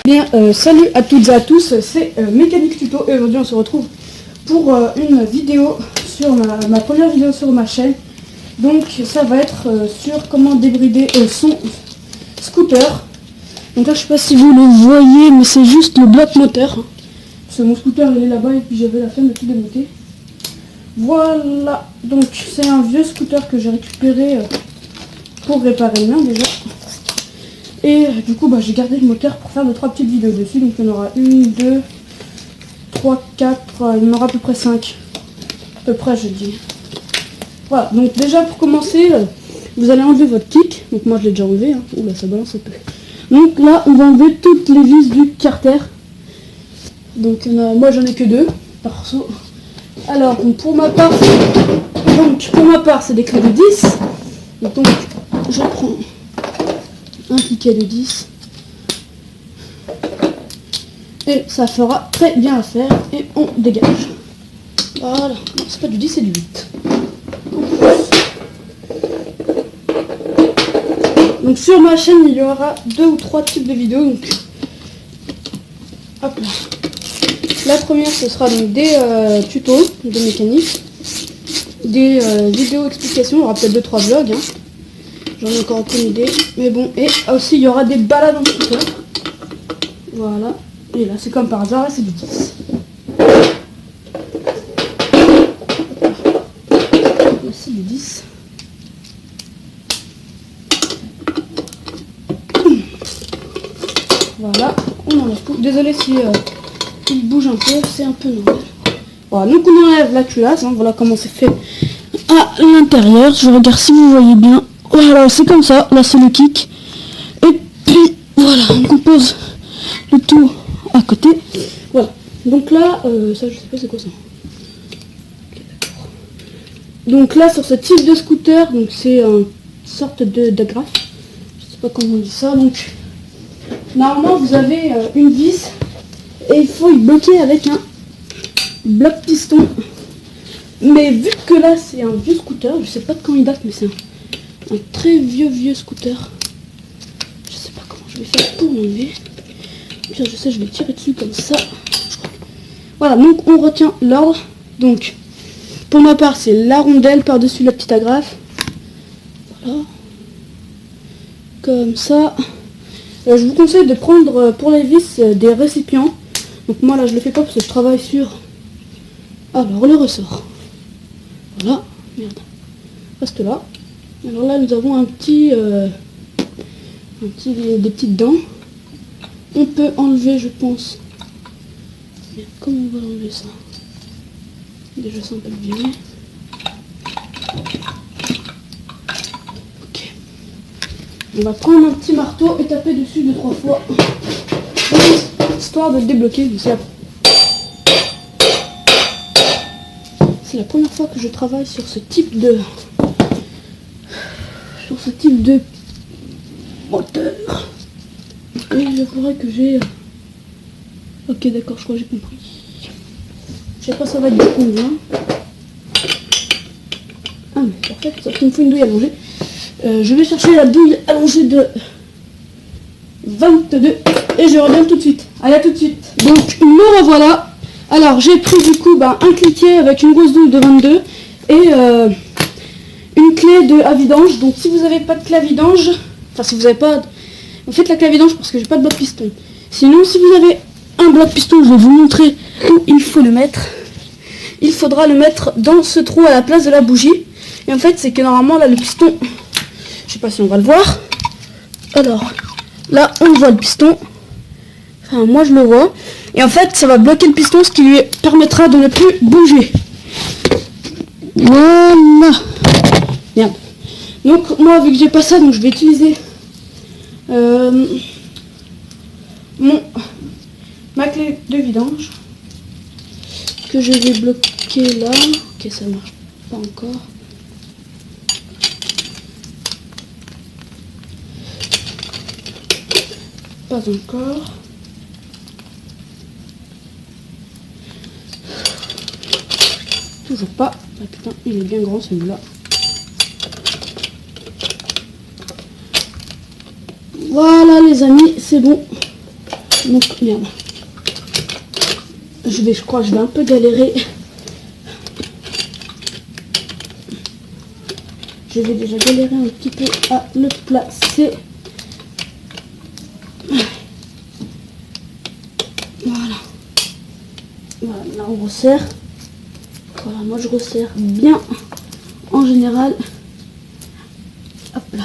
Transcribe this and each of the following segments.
Bien, salut à toutes et à tous, c'est Mécanique Tuto et aujourd'hui on se retrouve pour une vidéo sur ma première vidéo sur ma chaîne. Donc ça va être sur comment débrider son scooter. Donc là je sais pas si vous le voyez, mais c'est juste le bloc moteur. Parce que mon scooter il est là-bas et puis j'avais la flemme de tout démonter. Voilà, donc c'est un vieux scooter que j'ai récupéré pour réparer le mien déjà. Et du coup j'ai gardé le moteur pour faire 2-3 petites vidéos dessus. Donc il y en aura 1, 2, 3, 4, il y en aura à peu près 5. À peu près je dis. Voilà, donc déjà pour commencer, vous allez enlever votre kick. Donc moi je l'ai déjà enlevé, hein. Oula ça balance un peu. Donc là on va enlever toutes les vis du carter. Donc moi j'en ai que 2 perso. Alors pour ma part c'est des clés de 10. Donc je prends un piquet de 10 et ça fera très bien l'affaire et on dégage. Voilà, non c'est pas du 10 c'est du 8. Donc sur ma chaîne il y aura 2 ou 3 types de vidéos. Donc hop là. La première ce sera donc des tutos de mécanique, des vidéos explications, il y aura peut-être 2-3 vlogs, hein. J'en ai encore aucune idée, mais bon, et aussi il y aura des balades en scooter. Voilà, et là c'est comme par hasard, là c'est du 10. Là c'est du 10. Voilà, on enlève tout. Désolé si il bouge un peu, c'est un peu normal. Voilà, donc on enlève la culasse, hein, voilà comment c'est fait à l'intérieur. Je regarde si vous voyez bien. Voilà, c'est comme ça, là c'est le kick. Et puis voilà, on compose le tout à côté. Voilà, donc là, ça je sais pas c'est quoi ça. Okay, donc là sur ce type de scooter, donc c'est une sorte d'agrafe. Je sais pas comment on dit ça. Donc normalement vous avez une vis et il faut y bloquer avec un bloc piston. Mais vu que là c'est un vieux scooter, je sais pas de quand il date, mais c'est un très vieux scooter. Je sais pas comment je vais faire pour l'enlever. Puis je sais, je vais tirer dessus comme ça. Voilà, donc on retient l'ordre. Donc pour ma part c'est la rondelle par-dessus la petite agrafe. Voilà. Comme ça. Je vous conseille de prendre pour les vis des récipients. Donc moi là je le fais pas parce que je travaille sur. Alors le ressort. Voilà. Merde. Reste là. Alors là nous avons des petites dents. On peut enlever je pense. Mais comment on va enlever ça? Déjà c'est un peu bien. Ok. On va prendre un petit marteau et taper dessus 2-3 fois. Histoire de le débloquer. C'est la première fois que je travaille sur ce type de moteur. Et j'avouerai que j'ai... Ok d'accord, je crois que j'ai compris. Je sais pas ça va être de combien. Ah mais parfait, ça me faut une douille allongée. Je vais chercher la douille allongée de 22 et je reviens tout de suite. Allez à tout de suite. Donc me revoilà. Alors j'ai pris du coup un cliquet avec une grosse douille de 22 et une clé de à vidange. Donc si vous n'avez pas de clé à vidange, enfin si vous n'avez pas, vous faites la clé à vidange parce que j'ai pas de bloc piston. Sinon si vous avez un bloc piston, je vais vous montrer où il faut le mettre. Il faudra le mettre dans ce trou à la place de la bougie. Et en fait c'est que normalement là le piston, je sais pas si on va le voir. Alors là on voit le piston. Enfin moi je le vois. Et en fait ça va bloquer le piston, ce qui lui permettra de ne plus bouger. Voilà. Bien. Donc moi vu que j'ai pas ça, donc je vais utiliser ma clé de vidange que je vais bloquer là. Ok ça marche pas encore. Pas encore. Toujours pas. Ah putain, il est bien grand celui-là. Voilà les amis, c'est bon. Donc merde. Je crois que je vais un peu galérer. Je vais déjà galérer un petit peu à le placer. Voilà. Voilà, là on resserre. Voilà, moi je resserre bien en général. Hop là.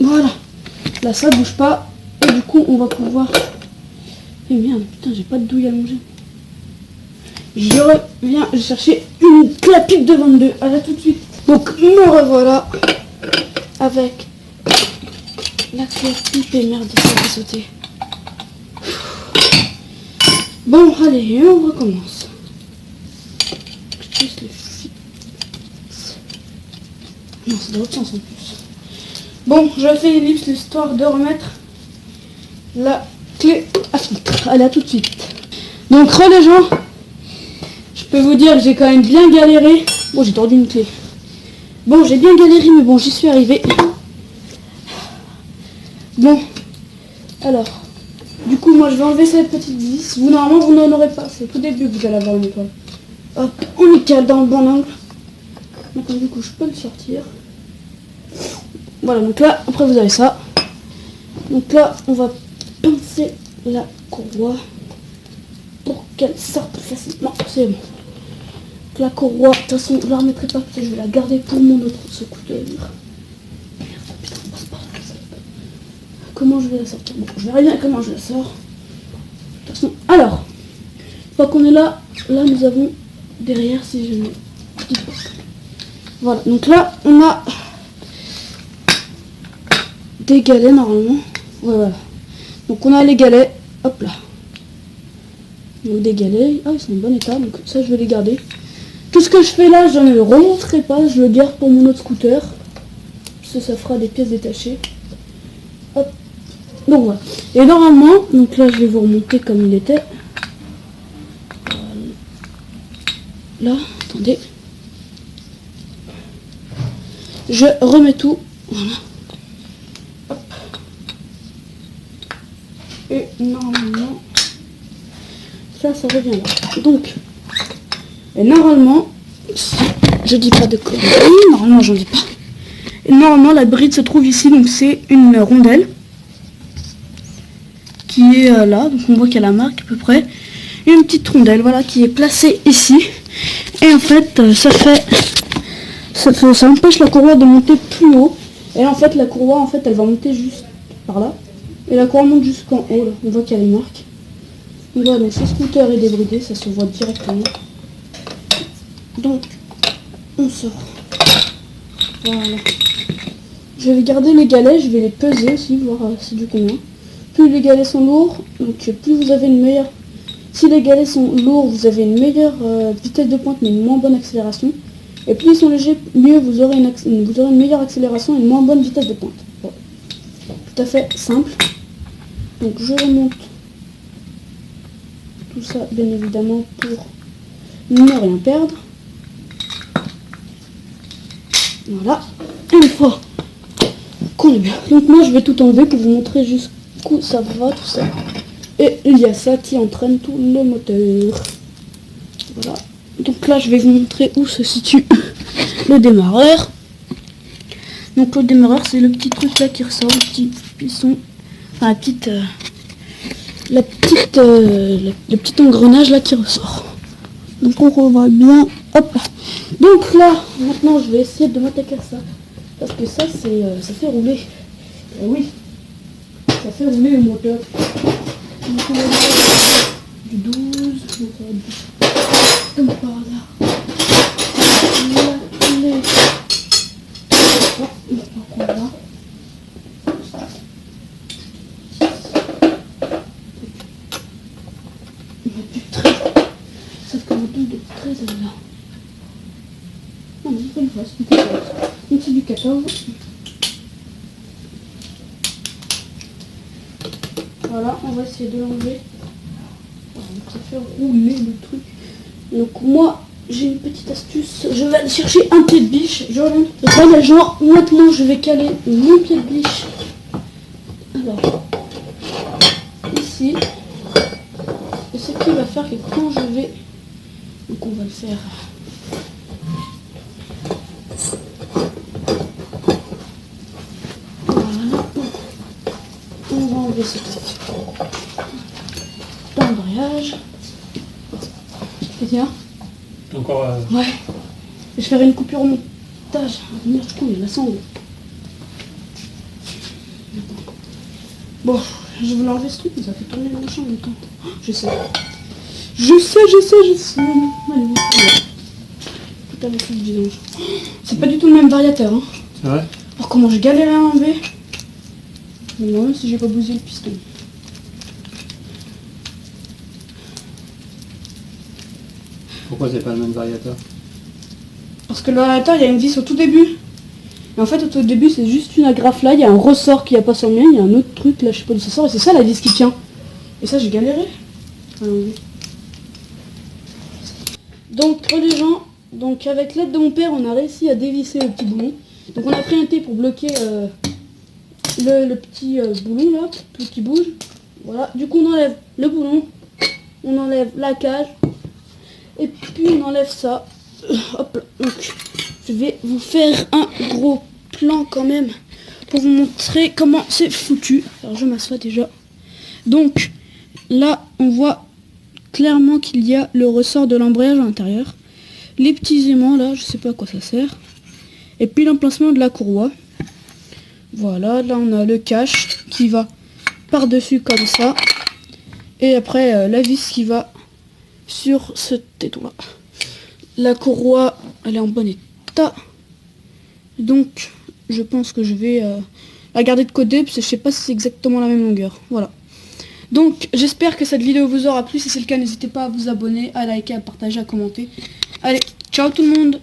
Voilà. Là ça bouge pas. Et du coup on va pouvoir... Et merde, putain j'ai pas de douille à manger. Je reviens chercher une clapique de 22. À là tout de suite. Donc me revoilà avec la clapique et merde ça va sauter. Bon allez, on recommence. Je pousse le fit. Non c'est dans l'autre sens en plus. Bon je fais l'ellipse l'histoire de remettre la clé à filtre. Allez à tout de suite. Donc les gens. Je peux vous dire que j'ai quand même bien galéré. Bon, j'ai tordu une clé. Bon, j'ai bien galéré, mais bon, j'y suis arrivé. Bon, alors, du coup, moi, je vais enlever cette petite vis. Vous, normalement, vous n'en aurez pas. C'est au tout début que vous allez avoir une étoile. Hop, on y cale dans le bon angle. Maintenant, du coup, je peux le sortir. Voilà, donc là, après, vous avez ça. Donc là, on va pincer la courroie pour qu'elle sorte facilement. C'est bon. La courroie, de toute façon, je la remettrai pas parce que je vais la garder pour mon autre scooter. Merde, putain, on passe par là. Comment je vais la sortir? Bon, je verrai bien comment je la sors. De toute façon, alors, une fois qu'on est là, nous avons derrière, si je mets petite porte. Voilà, donc là, on a des galets normalement. Ouais, voilà. Donc on a les galets, hop là. Donc des galets, ah ils sont en bon état, donc ça je vais les garder. Tout ce que je fais là, je ne le remonterai pas, je le garde pour mon autre scooter. Ça fera des pièces détachées. Hop. Donc voilà. Et normalement, donc là je vais vous remonter comme il était. Là, attendez. Je remets tout. Voilà. Hop. Et normalement, ça revient là. Donc, et normalement, si je dis pas de conneries, normalement j'en dis pas. Et normalement la bride se trouve ici, donc c'est une rondelle qui est là, donc on voit qu'il y a la marque à peu près. Une petite rondelle, voilà, qui est placée ici. Et en fait, ça empêche la courroie de monter plus haut. Et en fait, la courroie, en fait, elle va monter juste par là. Et la courroie monte jusqu'en haut, là. On voit qu'il y a les marques. Donc voilà, donc ce scooter est débridé, ça se voit directement. Donc, on sort. Voilà. Je vais garder les galets, je vais les peser aussi, voir c'est du combien. Plus les galets sont lourds, donc plus vous avez une meilleure... Si les galets sont lourds, vous avez une meilleure vitesse de pointe, mais une moins bonne accélération. Et plus ils sont légers, mieux vous aurez une meilleure accélération et une moins bonne vitesse de pointe. Voilà. Tout à fait simple. Donc je remonte tout ça, bien évidemment, pour ne rien perdre. Voilà. Une fois qu'on est bien. Donc moi je vais tout enlever pour vous montrer jusqu'où ça va, tout ça. Et il y a ça qui entraîne tout le moteur. Voilà. Donc là je vais vous montrer où se situe le démarreur. Donc le démarreur c'est le petit truc là qui ressort, le petit piston. Enfin le petit engrenage là qui ressort. Donc on revoit bien. Hop là. Donc là, maintenant je vais essayer de m'attaquer à ça. Parce que ça c'est ça fait rouler. Et oui, ça fait rouler le moteur. Donc on va voir du 12, donc ça va être comme par hasard. Là, les... on va prendre là. On va du 13. Sauf que le 12 de 13 est là. Non, mais c'est pas une fois, c'est du 14. Donc c'est du 14. Voilà, on va essayer de l'enlever. Ça fait rouler le truc. Donc moi, j'ai une petite astuce. Je vais aller chercher un pied de biche. Je reviens. Voilà, genre, maintenant je vais caler mon pied de biche. Alors, ici. Et ce qui va faire que quand je vais... Donc on va le faire... Voilà. On va enlever ce petit d'embrayage. Et tiens. Encore Ouais. Je vais faire une coupure au montage. Merde, je trouve, il y a la sangle. Bon, je vais l'enlever ce truc, mais ça fait tourner le machin en même temps. Je sais. Je sais. Allez, tout avec le vidange. C'est pas du tout le même variateur. Hein. C'est vrai? Alors comment j'ai galéré à enlever. Je me demande même si j'ai pas bousillé le piston. Pourquoi c'est pas le même variateur? Parce que le variateur, il y a une vis au tout début. Et en fait, au tout début, c'est juste une agrafe là. Il y a un ressort qui a pas son lien. Il y a un autre truc là, je sais pas d'où ça sort. Et c'est ça la vis qui tient. Et ça, j'ai galéré. Donc, les gens, donc avec l'aide de mon père, on a réussi à dévisser le petit boulon. Donc, on a pris un thé pour bloquer le petit boulon là, tout qui bouge. Voilà. Du coup, on enlève le boulon, on enlève la cage, et puis on enlève ça. Hop là. Donc, je vais vous faire un gros plan quand même pour vous montrer comment c'est foutu. Alors, je m'assois déjà. Donc, là, on voit clairement qu'il y a le ressort de l'embrayage à l'intérieur. Les petits aimants là, je sais pas à quoi ça sert. Et puis l'emplacement de la courroie. Voilà, là on a le cache qui va par-dessus comme ça. Et après la vis qui va sur ce téton là. La courroie, elle est en bon état. Donc je pense que je vais la garder de côté parce que je sais pas si c'est exactement la même longueur. Voilà. Donc j'espère que cette vidéo vous aura plu. Si c'est le cas, n'hésitez pas à vous abonner, à liker, à partager, à commenter. Allez, ciao tout le monde!